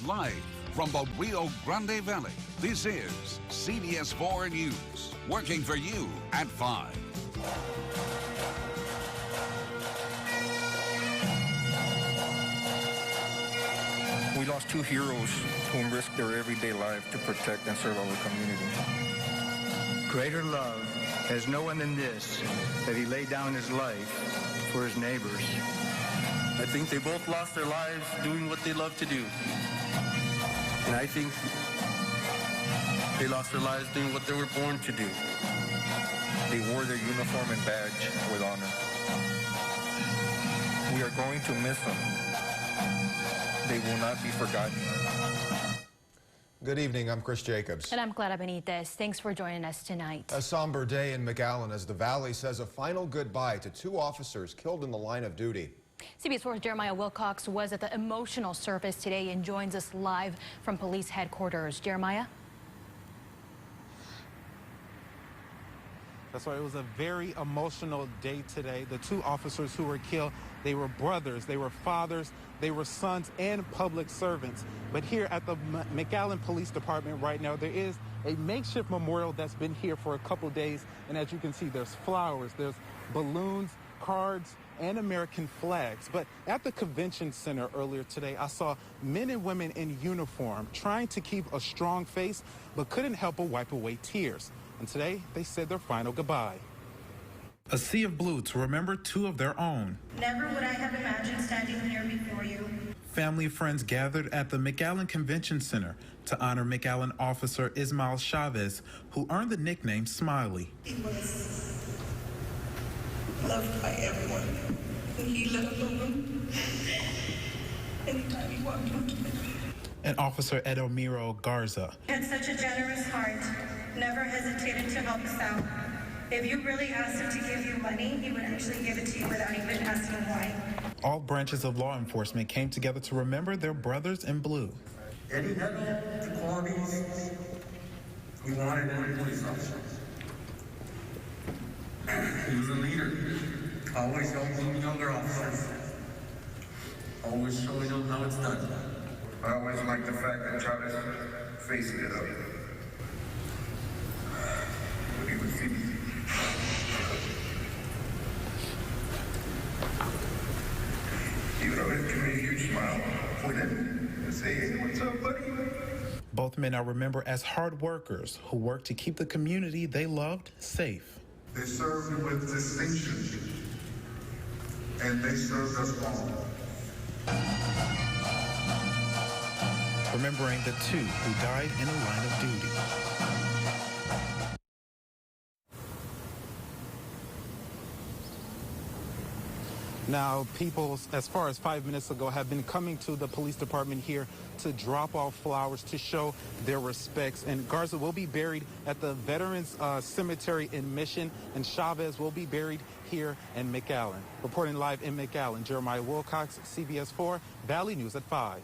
Live from the Rio Grande Valley, this is CBS 4 News, working for you at 5. We lost two heroes who risked their everyday life to protect and serve our community. Greater love has no one than this, that he laid down his life for his neighbors. I think they both lost their lives doing what they love to do. And I think they lost their lives doing what they were born to do. They wore their uniform and badge with honor. We are going to miss them. They will not be forgotten. Good evening, I'm Chris Jacobs. And I'm Clara Benitez. Thanks for joining us tonight. A somber day in McAllen as the Valley says a final goodbye to two officers killed in the line of duty. CBS 4's Jeremiah Wilcox was at the emotional service today and joins us live from police headquarters. Jeremiah? That's right. It was a very emotional day today. The two officers who were killed, they were brothers, they were fathers, they were sons and public servants. But here at the McAllen Police Department right now, there is a makeshift memorial that's been here for a couple days. And as you can see, there's flowers, there's balloons, cards, and American flags. But at the convention center earlier today, I saw men and women in uniform trying to keep a strong face, but couldn't help but wipe away tears. And today, they said their final goodbye. A sea of blue to remember two of their own. Never would I have imagined standing here before you. Family and friends gathered at the McAllen Convention Center to honor McAllen officer Ismael Chavez, who earned the nickname Smiley. He was loved by everyone. When he left the room, anytime he walked into the room. And Officer Edelmiro Garza. He had such a generous heart, never hesitated to help us out. If you really asked him to give you money, he would actually give it to you without even asking why. All branches of law enforcement came together to remember their brothers in blue. Eddie had all the qualities we wanted in a police officer. He was a leader, always helping younger officers, always showing them how it's done. I always liked the fact that Chavez faced it up. When he would see me. He would always give me a huge smile, point at me, and say, "Hey, what's up, buddy?" Both men are remembered as hard workers who worked to keep the community they loved safe. They served with distinction, and they served us all. Remembering the two who died in a line of duty. Now, people, as far as 5 minutes ago, have been coming to the police department here to drop off flowers to show their respects. And Garza will be buried at the Veterans Cemetery in Mission, and Chavez will be buried here in McAllen. Reporting live in McAllen, Jeremiah Wilcox, CBS 4, Valley News at 5.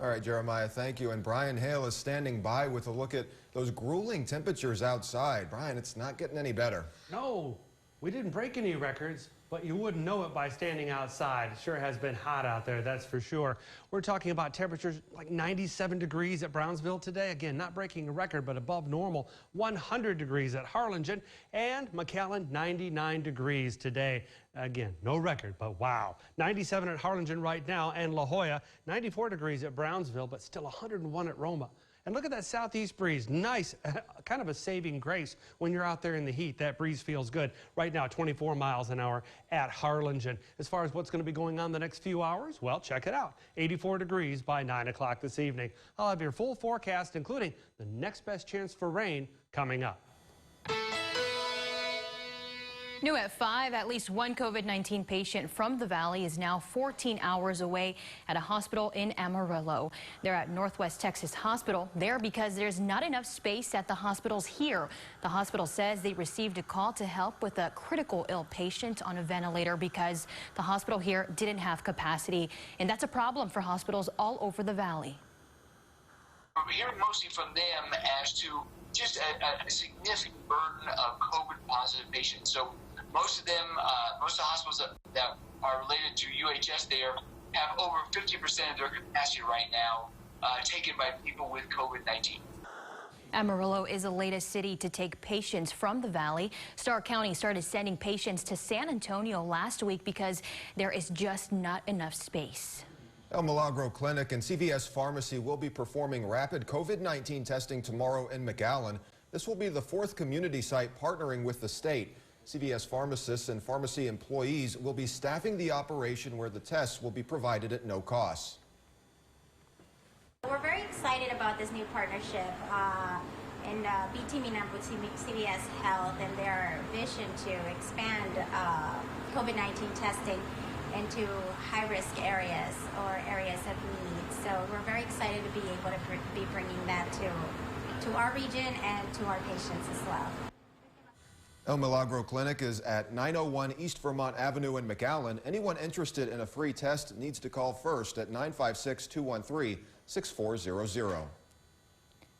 All right, Jeremiah, thank you. And Brian Hale is standing by with a look at those grueling temperatures outside. Brian, it's not getting any better. No, we didn't break any records, but you wouldn't know it by standing outside. It sure has been hot out there, that's for sure. We're talking about temperatures like 97 degrees at Brownsville today. Again, not breaking a record, but above normal. 100 degrees at Harlingen, and McAllen, 99 degrees today. Again, no record, but wow. 97 at Harlingen right now, and La Jolla, 94 degrees at Brownsville, but still 101 at Roma. And look at that southeast breeze. Nice, kind of a saving grace when you're out there in the heat. That breeze feels good. Right now, 24 miles an hour at Harlingen. As far as what's going to be going on the next few hours, well, check it out. 84 degrees by 9 o'clock this evening. I'll have your full forecast, including the next best chance for rain, coming up. New at 5, at least one COVID-19 patient from the Valley is now 14 hours away at a hospital in Amarillo. They're at Northwest Texas Hospital there because there's not enough space at the hospitals here. The hospital says they received a call to help with a critical ill patient on a ventilator because the hospital here didn't have capacity, and that's a problem for hospitals all over the Valley. We're hearing mostly from them as to just a significant burden of COVID-positive patients. So most of them, most of the hospitals that are related to UHS there have over 50% of their capacity right now taken by people with COVID-19. Amarillo is the latest city to take patients from the valley. Starr County started sending patients to San Antonio last week because there is just not enough space. El Milagro Clinic and CVS Pharmacy will be performing rapid COVID-19 testing tomorrow in McAllen. This will be the 4th community site partnering with the state. CVS pharmacists and pharmacy employees will be staffing the operation where the tests will be provided at no cost. We're very excited about this new partnership and be teaming up with CVS Health and their vision to expand COVID-19 testing into high-risk areas or areas of need. So we're very excited to be able to be bringing that to our region and to our patients as well. El Milagro Clinic is at 901 East Vermont Avenue in McAllen. Anyone interested in a free test needs to call first at 956-213-6400.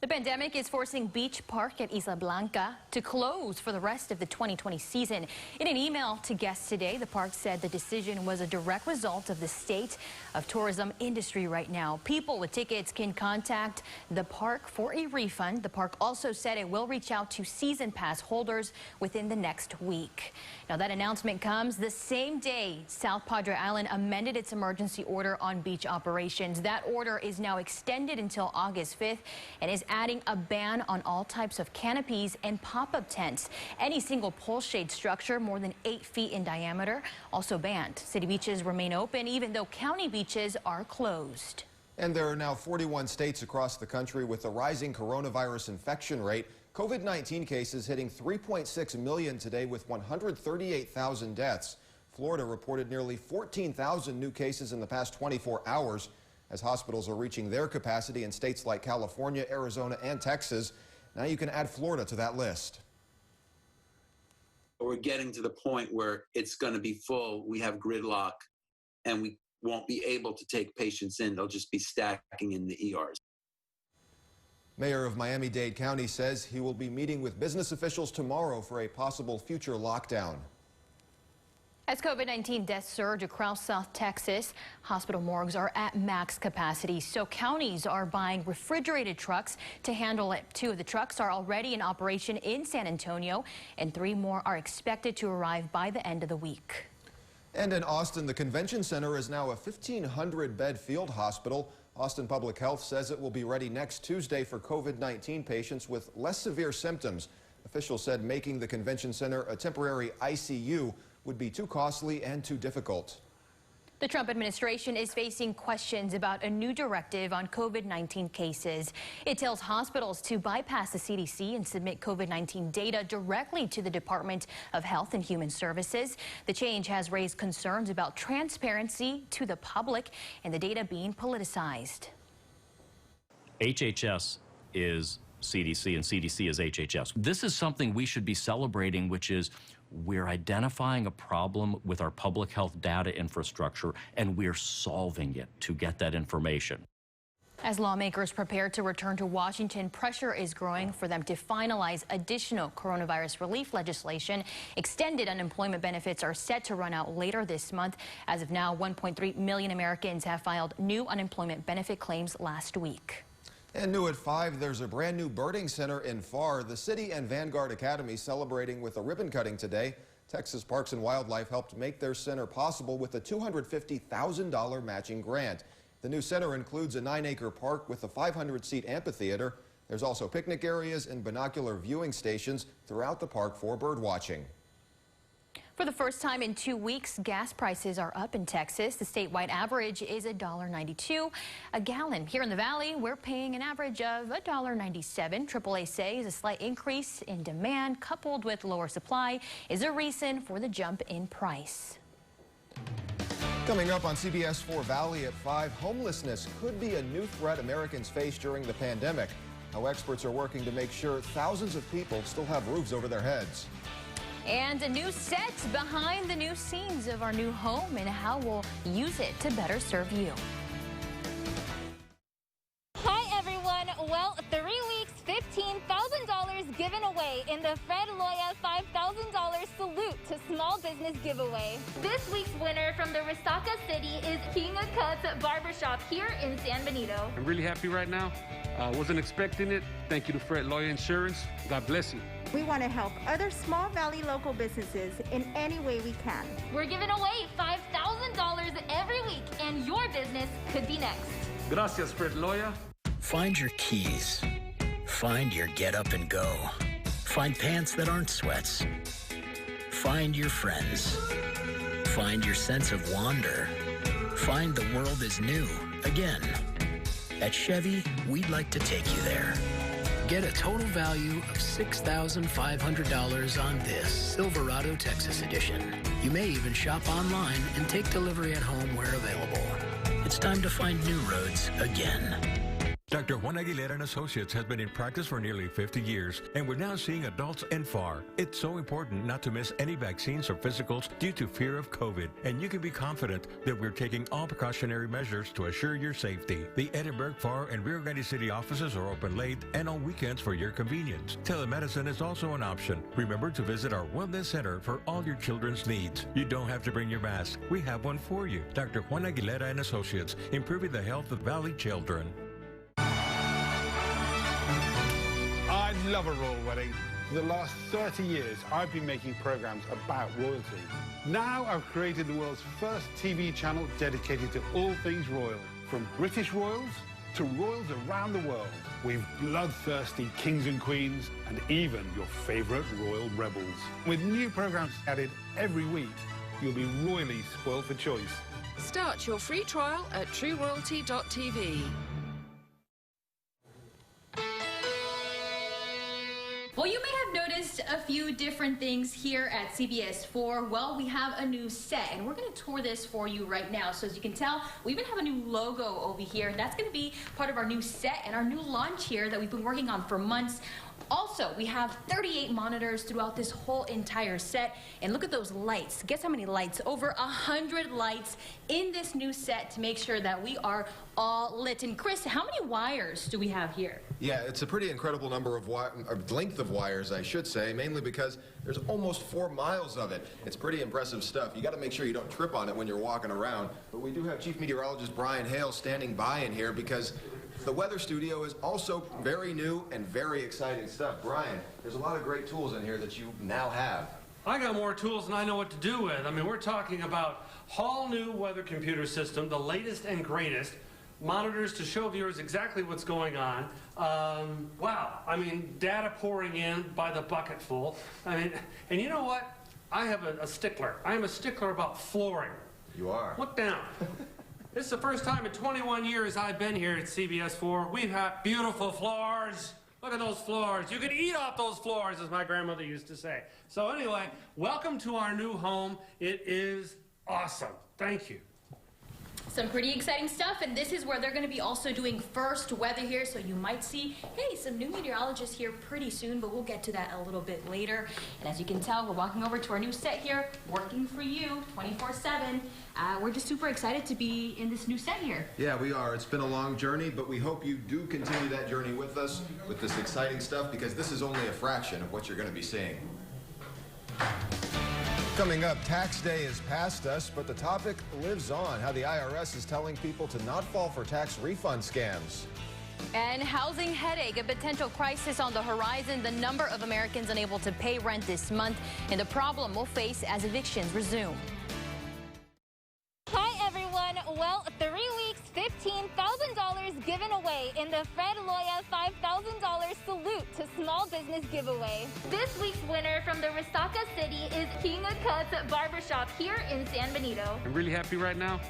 The pandemic is forcing Beach Park at Isla Blanca to close for the rest of the 2020 season. In an email to guests today, the park said the decision was a direct result of the state of tourism industry right now. People with tickets can contact the park for a refund. The park also said it will reach out to season pass holders within the next week. Now, that announcement comes the same day South Padre Island amended its emergency order on beach operations. That order is now extended until August 5th and is adding a ban on all types of canopies and pop-up tents. Any single pole shade structure more than 8 feet in diameter also banned. City beaches remain open even though county beaches are closed. And there are now 41 states across the country with a rising coronavirus infection rate. COVID-19 cases hitting 3.6 million today with 138,000 deaths. Florida reported nearly 14,000 new cases in the past 24 hours. As hospitals are reaching their capacity in states like California, Arizona, and Texas. Now you can add Florida to that list. We're getting to the point where it's going to be full. We have gridlock, and we won't be able to take patients in. They'll just be stacking in the ERs. Mayor of Miami-Dade County says he will be meeting with business officials tomorrow for a possible future lockdown. As COVID-19 deaths surge across South Texas, hospital morgues are at max capacity, so counties are buying refrigerated trucks to handle it. 2 of the trucks are already in operation in San Antonio, and 3 more are expected to arrive by the end of the week. And in Austin, the convention center is now a 1,500-bed field hospital. Austin Public Health says it will be ready next Tuesday for COVID-19 patients with less severe symptoms. Officials said making the convention center a temporary ICU would be too costly and too difficult. The Trump administration is facing questions about a new directive on COVID-19 cases. It tells hospitals to bypass the CDC and submit COVID-19 data directly to the Department of Health and Human Services. The change has raised concerns about transparency to the public and the data being politicized. HHS is CDC and CDC is HHS. This is something we should be celebrating, which is we're identifying a problem with our public health data infrastructure, and we're solving it to get that information. As lawmakers prepare to return to Washington, pressure is growing for them to finalize additional coronavirus relief legislation. Extended unemployment benefits are set to run out later this month. As of now, 1.3 million Americans have filed new unemployment benefit claims last week. And new at 5, there's a brand new birding center in Pharr. The city and Vanguard Academy celebrating with a ribbon cutting today. Texas Parks and Wildlife helped make their center possible with a $250,000 matching grant. The new center includes a 9-acre park with a 500-seat amphitheater. There's also picnic areas and binocular viewing stations throughout the park for bird watching. For the first time in 2 weeks, gas prices are up in Texas. The statewide average is $1.92 a gallon. Here in the Valley, we're paying an average of $1.97. AAA says a slight increase in demand coupled with lower supply is a reason for the jump in price. Coming up on CBS 4 Valley at 5, homelessness could be a new threat Americans face during the pandemic. How experts are working to make sure thousands of people still have roofs over their heads. And a new set behind the new scenes of our new home and how we'll use it to better serve you. Hi, everyone. Well, 3 weeks $15,000 given away in the Fred Loya $5,000 Salute to Small Business giveaway. This week's winner from the Resaca City is King of Cuts Barbershop here in San Benito. I'm really happy right now. Wasn't expecting it. Thank you to Fred Loya Insurance. God bless you. We want to help other Small Valley local businesses in any way we can. We're giving away $5,000 every week, and your business could be next. Gracias, Fred Loya. Find your keys. Find your get up and go. Find pants that aren't sweats. Find your friends. Find your sense of wonder. Find the world is new again. At Chevy, we'd like to take you there. Get a total value of $6,500 on this Silverado Texas edition. You may even shop online and take delivery at home where available. It's time to find new roads again. Dr. Juan Aguilera and Associates has been in practice for nearly 50 years, and we're now seeing adults and far. It's so important not to miss any vaccines or physicals due to fear of COVID, and you can be confident that we're taking all precautionary measures to assure your safety. The Edinburgh, Far, and Rio Grande City offices are open late and on weekends for your convenience. Telemedicine is also an option. Remember to visit our Wellness Center for all your children's needs. You don't have to bring your mask. We have one for you. Dr. Juan Aguilera and Associates, improving the health of Valley children. I love a royal wedding. For the last 30 years, I've been making programs about royalty. Now I've created the world's first TV channel dedicated to all things royal, from British royals to royals around the world. We've bloodthirsty kings and queens, and even your favorite royal rebels. With new programs added every week, you'll be royally spoiled for choice. Start your free trial at trueroyalty.tv. Well, you may have noticed a few different things here at CBS 4. Well, we have a new set, and we're going to tour this for you right now. So as you can tell, we even have a new logo over here, and that's going to be part of our new set and our new launch here that we've been working on for months. Also, we have 38 monitors throughout this whole entire set. And look at those lights. Guess how many lights? Over 100 lights in this new set to make sure that we are all lit. And Chris, how many wires do we have here? Yeah, it's a pretty incredible number of length of wires, I should say, mainly because there's almost 4 miles of it. It's pretty impressive stuff. You got to make sure you don't trip on it when you're walking around. But we do have Chief Meteorologist Brian Hale standing by in here because the weather studio is also very new and very exciting stuff. Brian, there's a lot of great tools in here that you now have. I got more tools than I know what to do with. I mean, we're talking about whole new weather computer system, the latest and greatest, monitors to show viewers exactly what's going on. Wow, I mean, data pouring in by the bucketful. I mean, and you know what? I have a stickler. I am a stickler about flooring. You are? Look down. This is the first time in 21 years I've been here at CBS 4. We've had beautiful floors. Look at those floors. You could eat off those floors, as my grandmother used to say. So anyway, welcome to our new home. It is awesome. Thank you. Some pretty exciting stuff, and this is where they're going to be also doing first weather here, so you might see, hey, some new meteorologists here pretty soon, but we'll get to that a little bit later. And as you can tell, we're walking over to our new set here, working for you 24/7. We're just super excited to be in this new set here. Yeah, we are. It's been a long journey, but we hope you do continue that journey with us with this exciting stuff, because this is only a fraction of what you're going to be seeing. Coming up, tax day is past us, but the topic lives on, how the IRS is telling people to not fall for tax refund scams. And housing headache, a potential crisis on the horizon, the number of Americans unable to pay rent this month, and the problem we'll face as evictions resume. Hi, everyone. Well, 3 weeks, $15,000 given away in the Fred Loya $5,000 Salute to Small Business giveaway. This week's winner from the Resaca City is King of Cuts Barbershop here in San Benito. I'm really happy right now.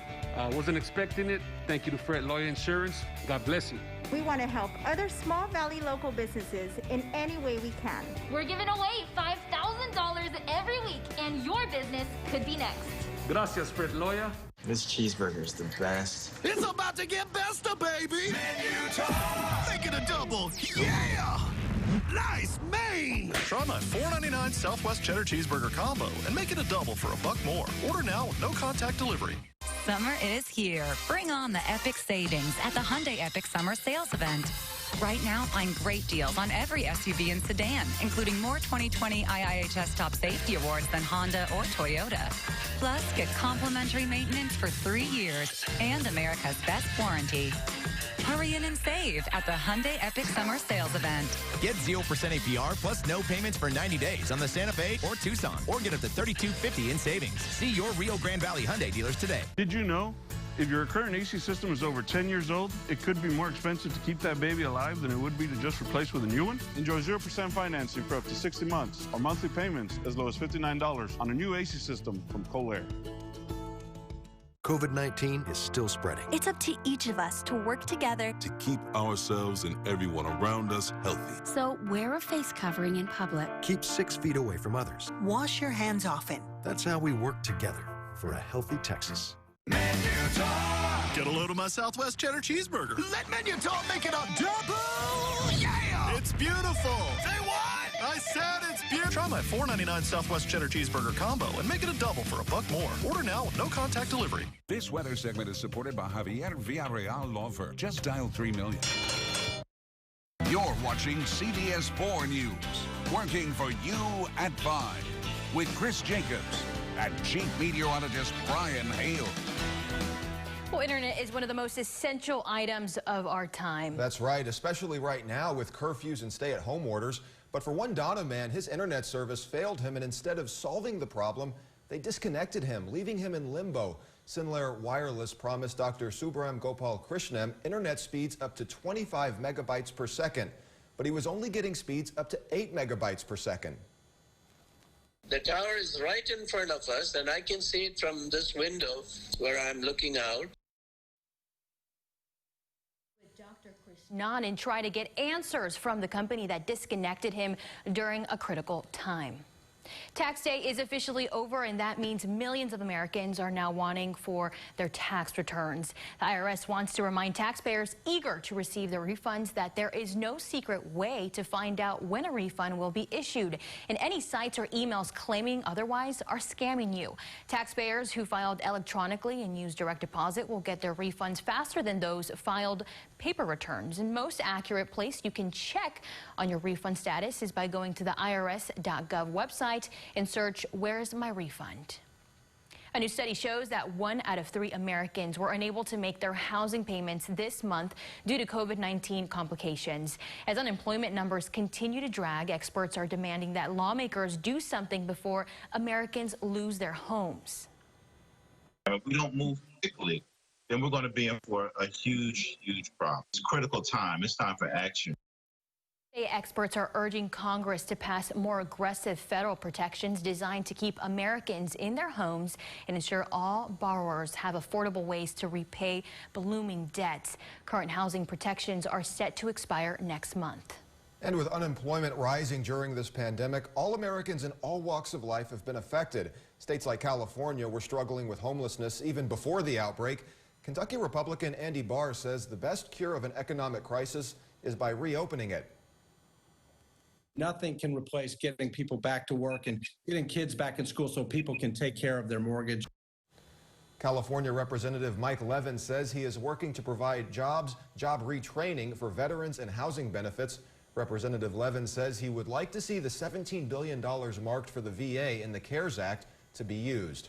Wasn't expecting it. Thank you to Fred Loya Insurance. God bless you. We want to help other Small Valley local businesses in any way we can. We're giving away $5,000 every week, and your business could be next. Gracias, Fred Loya. This cheeseburger's the best. It's about to get besta, baby! Menu time! Make it a double, yeah! Nice main! Try my $4.99 Southwest Cheddar Cheeseburger Combo and make it a double for $1 more. Order now with no contact delivery. Summer is here. Bring on the epic savings at the Hyundai Epic Summer Sales Event. Right now, find great deals on every SUV and sedan, including more 2020 IIHS Top Safety Awards than Honda or Toyota. Plus, get complimentary maintenance for 3 years and America's best warranty. Hurry in and save at the Hyundai Epic Summer Sales Event. Get 0% APR plus no payments for 90 days on the Santa Fe or Tucson, or get up to $3,250 in savings. See your Rio Grande Valley Hyundai dealers today. Did you know? If your current AC system is over 10 years old, it could be more expensive to keep that baby alive than it would be to just replace with a new one. Enjoy 0% financing for up to 60 months or monthly payments as low as $59 on a new AC system from Colair. COVID-19 is still spreading. It's up to each of us to work together to keep ourselves and everyone around us healthy. So wear a face covering in public. Keep 6 feet away from others. Wash your hands often. That's how we work together for a healthy Texas. Menu Talk! Get a load of my Southwest Cheddar Cheeseburger. Let Menu Talk make it a double! Yeah! It's beautiful! Say what? I said it's beautiful! Try my $4.99 Southwest Cheddar Cheeseburger combo and make it a double for $1 more. Order now with no contact delivery. This weather segment is supported by Javier Villarreal Law Firm. Just dial 3 million. You're watching CBS 4 News. Working for you at 5 with Chris Jacobs and Chief Meteorologist Brian Hale. Well, internet is one of the most essential items of our time. That's right, especially right now with curfews and stay-at-home orders. But for one Donna man, his internet service failed him, and instead of solving the problem, they disconnected him, leaving him in limbo. Sinlair Wireless promised Dr. Subram Gopal Krishnan internet speeds up to 25 megabytes per second, but he was only getting speeds up to 8 megabytes per second. The tower is right in front of us, and I can see it from this window where I'm looking out. Dr. Krishnan and try to get answers from the company that disconnected him during a critical time. Tax day is officially over, and that means millions of Americans are now wanting for their tax returns. The IRS wants to remind taxpayers eager to receive their refunds that there is no secret way to find out when a refund will be issued, and any sites or emails claiming otherwise are scamming you. Taxpayers who filed electronically and used direct deposit will get their refunds faster than those filed paper returns. And most accurate place you can check on your refund status is by going to the irs.gov website and search "Where's my refund?" A new study shows that 1 out of 3 Americans were unable to make their housing payments this month due to COVID-19 complications. As unemployment numbers continue to drag, experts are demanding that lawmakers do something before Americans lose their homes. If we don't move quickly, then we're going to be in for a huge, huge problem. It's a critical time. It's time for action. Experts are urging Congress to pass more aggressive federal protections designed to keep Americans in their homes and ensure all borrowers have affordable ways to repay blooming debts. Current housing protections are set to expire next month. And with unemployment rising during this pandemic, all Americans in all walks of life have been affected. States like California were struggling with homelessness even before the outbreak. Kentucky Republican Andy Barr says the best cure of an economic crisis is by reopening it. Nothing can replace getting people back to work and getting kids back in school so people can take care of their mortgage. California Representative Mike Levin says he is working to provide job retraining for veterans and housing benefits. Representative Levin says he would like to see the $17 billion marked for the VA in the CARES Act to be used.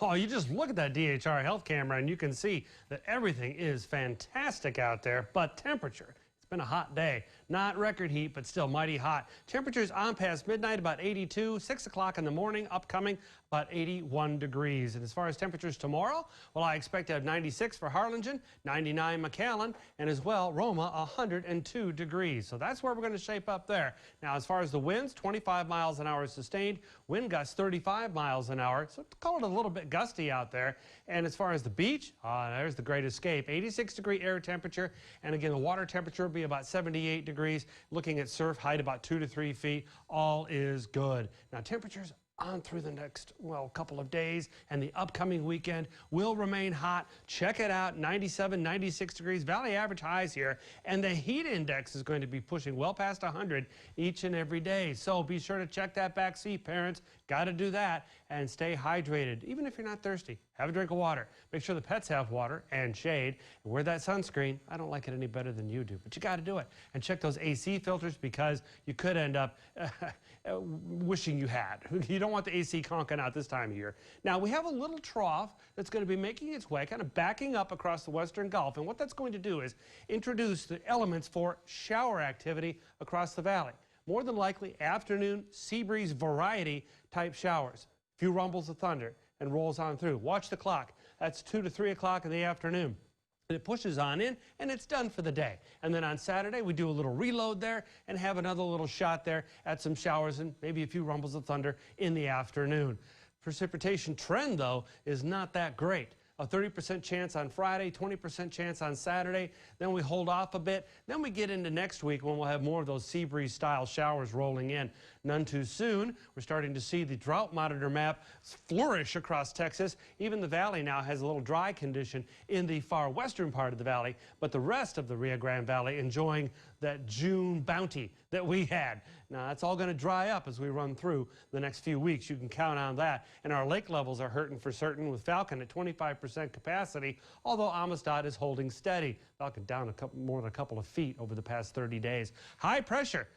Oh, you just look at that DHR health camera and you can see that everything is fantastic out there, but temperature. It's been a hot day. Not record heat, but still mighty hot. Temperatures on past midnight, about 82. 6 o'clock in the morning, upcoming, about 81 degrees. And as far as temperatures tomorrow, well, I expect to have 96 for Harlingen, 99 McAllen, and as well, Roma, 102 degrees. So that's where we're going to shape up there. Now, as far as the winds, 25 miles an hour sustained. Wind gusts 35 miles an hour. So call it a little bit gusty out there. And as far as the beach, there's the Great Escape. 86-degree air temperature. And again, the water temperature will be about 78 degrees. Looking at surf height about 2 to 3 feet. All is good. Now, temperatures on through the next, couple of days, and the upcoming weekend will remain hot. Check it out, 97, 96 degrees, valley average highs here, and the heat index is going to be pushing well past 100 each and every day. So be sure to check that back seat, parents. Got to do that. and stay hydrated. Even if you're not thirsty, have a drink of water. Make sure the pets have water and shade. And wear that sunscreen. I don't like it any better than you do, but you got to do it. And check those AC filters because you could end up wishing you had. You don't want the AC conking out this time of year. Now, we have a little trough that's going to be making its way, kind of backing up across the Western Gulf. And what that's going to do is introduce the elements for shower activity across the valley. More than likely, afternoon sea breeze variety type showers. Few rumbles of thunder and rolls on through. Watch the clock. That's 2 to 3 o'clock in the afternoon. And it pushes on in, and it's done for the day. And then on Saturday, we do a little reload there and have another little shot there at some showers and maybe a few rumbles of thunder in the afternoon. Precipitation trend, though, is not that great. A 30% chance on Friday, 20% chance on Saturday. Then we hold off a bit. Then we get into next week when we'll have more of those sea breeze style showers rolling in. None too soon. We're starting to see the drought monitor map flourish across Texas. Even the valley now has a little dry condition in the far western part of the valley, but the rest of the Rio Grande Valley enjoying that June bounty that we had. Now, that's all going to dry up as we run through the next few weeks. You can count on that. And our lake levels are hurting for certain with Falcon at 25% capacity, although Amistad is holding steady. Falcon down more than a couple of feet over the past 30 days. High pressure.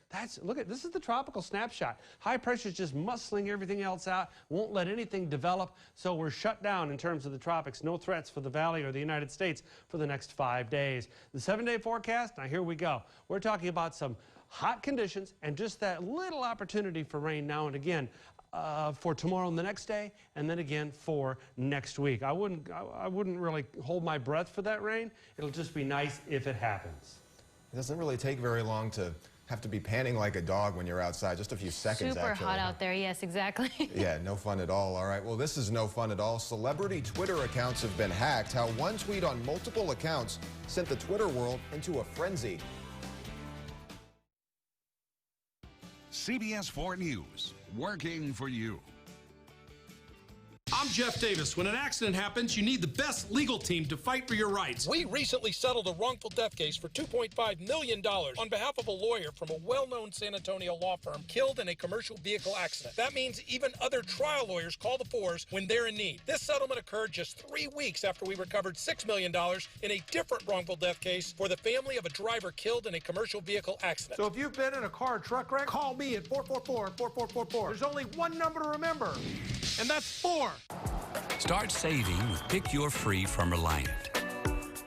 Look at this is the tropical snapshot. High pressure is just muscling everything else out, won't let anything develop, so we're shut down in terms of the tropics. No threats for the valley or the United States for the next 5 days. The 7-day forecast, now here we go. We're talking about some hot conditions and just that little opportunity for rain now and again for tomorrow and the next day, and then again for next week. I wouldn't really hold my breath for that rain. It'll just be nice if it happens. It doesn't really take very long to have to be panting like a dog when you're outside. Just a few seconds, Super actually. hot out there. Yes, exactly. Yeah, no fun at all. All right, well, this is no fun at all. Celebrity Twitter accounts have been hacked. How one tweet on multiple accounts sent the Twitter world into a frenzy. CBS 4 News, working for you. I'm Jeff Davis. When an accident happens, you need the best legal team to fight for your rights. We recently settled a wrongful death case for $2.5 million on behalf of a lawyer from a well-known San Antonio law firm killed in a commercial vehicle accident. That means even other trial lawyers call the force when they're in need. This settlement occurred just 3 weeks after we recovered $6 million in a different wrongful death case for the family of a driver killed in a commercial vehicle accident. So if you've been in a car or truck wreck, call me at 444-4444. There's only one number to remember, and that's 4. Start saving with Pick Your Free from Reliant.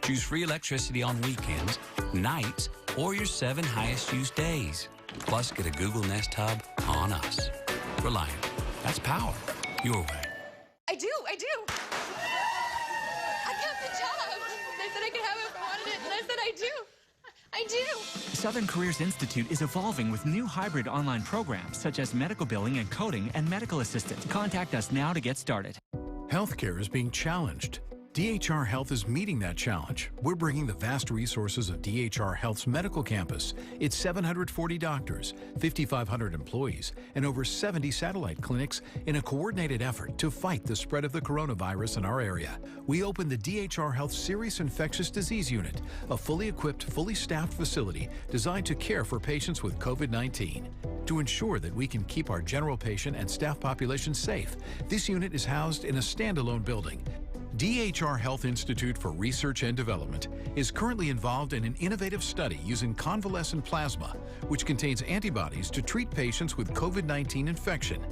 Choose free electricity on weekends, nights, or your 7 highest used days. Plus, get a Google Nest Hub on us. Reliant. That's power. Your way. I do. I got the job. They said I could have it if I wanted it, and I said I do. I do. Southern Careers Institute is evolving with new hybrid online programs such as medical billing and coding and medical assistant. Contact us now to get started. Healthcare is being challenged. DHR Health is meeting that challenge. We're bringing the vast resources of DHR Health's medical campus. It's 740 doctors, 5,500 employees, and over 70 satellite clinics in a coordinated effort to fight the spread of the coronavirus in our area. We opened the DHR Health Serious Infectious Disease Unit, a fully equipped, fully staffed facility designed to care for patients with COVID-19. To ensure that we can keep our general patient and staff population safe, this unit is housed in a standalone building. DHR Health Institute for Research and Development is currently involved in an innovative study using convalescent plasma, which contains antibodies to treat patients with COVID-19 infection.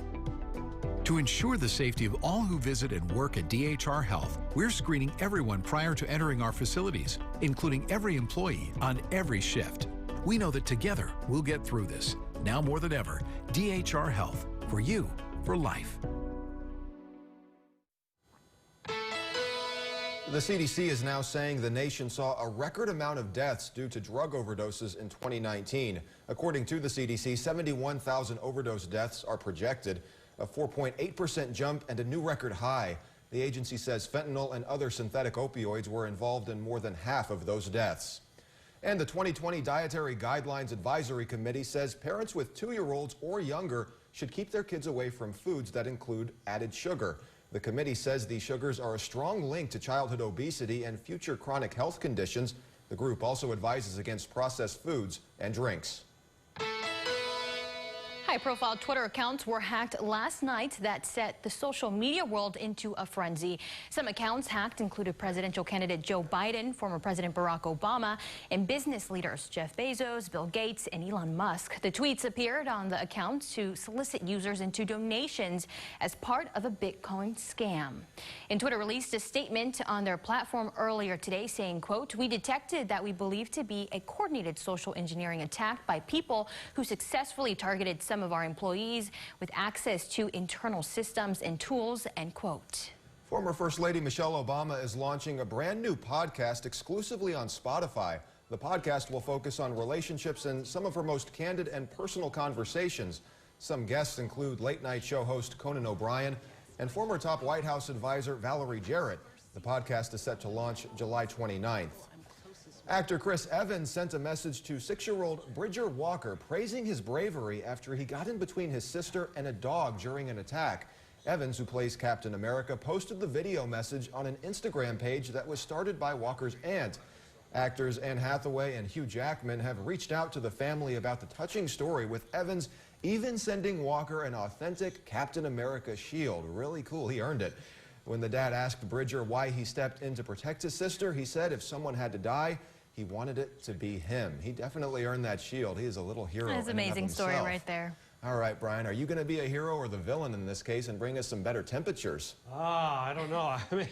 To ensure the safety of all who visit and work at DHR Health, we're screening everyone prior to entering our facilities, including every employee on every shift. We know that together we'll get through this. Now more than ever, DHR Health, for you, for life. The CDC is now saying the nation saw a record amount of deaths due to drug overdoses in 2019. According to the CDC, 71,000 overdose deaths are projected, a 4.8% jump and a new record high. The agency says fentanyl and other synthetic opioids were involved in more than half of those deaths. And the 2020 Dietary Guidelines Advisory Committee says parents with 2-year-olds or younger should keep their kids away from foods that include added sugar. The committee says these sugars are a strong link to childhood obesity and future chronic health conditions. The group also advises against processed foods and drinks. Hi, High-profile Twitter accounts were hacked last night that set the social media world into a frenzy. Some accounts hacked included presidential candidate Joe Biden, former President Barack Obama, and business leaders Jeff Bezos, Bill Gates, and Elon Musk. The tweets appeared on the account to solicit users into donations as part of a Bitcoin scam. And Twitter released a statement on their platform earlier today saying, quote, "We detected that we believe to be a coordinated social engineering attack by people who successfully targeted some of our employees with access to internal systems and tools," end quote. Former First Lady Michelle Obama is launching a brand new podcast exclusively on Spotify. The podcast will focus on relationships and some of her most candid and personal conversations. Some guests include late-night show host Conan O'Brien and former top White House advisor Valerie Jarrett. The podcast is set to launch July 29th. Actor Chris Evans sent a message to 6-year-old Bridger Walker praising his bravery after he got in between his sister and a dog during an attack. Evans, who plays Captain America, posted the video message on an Instagram page that was started by Walker's aunt. Actors Anne Hathaway and Hugh Jackman have reached out to the family about the touching story, with Evans even sending Walker an authentic Captain America shield. Really cool. He earned it. When the dad asked Bridger why he stepped in to protect his sister, he said if someone had to die, he wanted it to be him. He definitely earned that shield. He is a little hero. That's an amazing story right there. All right, Brian, are you going to be a hero or the villain in this case and bring us some better temperatures? I don't know. I mean,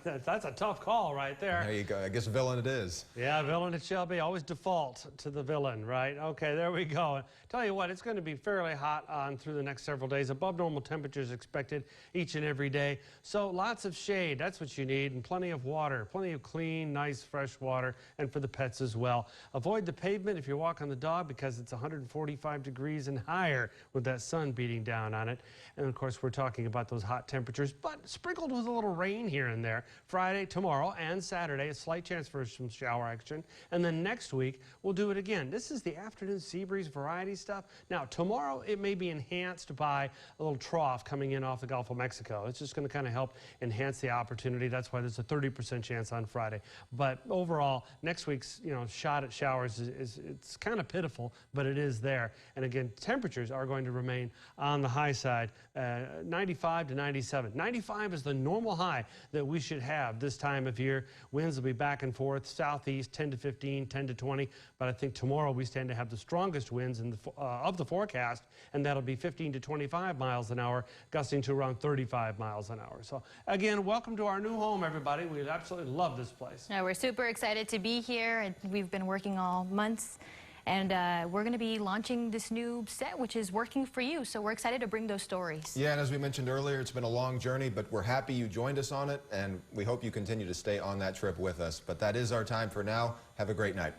that's a tough call right there. There you go. I guess villain it is. Yeah, villain it shall be. Always default to the villain, right? Okay, there we go. Tell you what, it's going to be fairly hot on through the next several days. Above normal temperatures expected each and every day. So lots of shade, that's what you need, and plenty of water, plenty of clean, nice, fresh water, and for the pets as well. Avoid the pavement if you're walking the dog because it's 145 degrees and higher with that sun beating down on it. And of course, we're talking about those hot temperatures, but sprinkled with a little rain here and there. Friday, tomorrow, and Saturday, a slight chance for some shower action. And then next week, we'll do it again. This is the afternoon sea breeze variety stuff. Now, tomorrow, it may be enhanced by a little trough coming in off the Gulf of Mexico. It's just going to kind of help enhance the opportunity. That's why there's a 30% chance on Friday. But overall, next week's shot at showers it's kind of pitiful, but it is there. And again, temperatures are going to remain on the high side, 95 to 97. 95 is the normal high that we should have this time of year. Winds will be back and forth, southeast 10 to 15, 10 to 20. But I think tomorrow we stand to have the strongest winds in the, of the forecast, and that'll be 15 to 25 miles an hour, gusting to around 35 miles an hour. So again, welcome to our new home, everybody. We absolutely love this place. Yeah, we're super excited to be here, and we've been working all months. And we're going to be launching this new set, which is working for you. So we're excited to bring those stories. Yeah, and as we mentioned earlier, it's been a long journey, but we're happy you joined us on it, and we hope you continue to stay on that trip with us. But that is our time for now. Have a great night.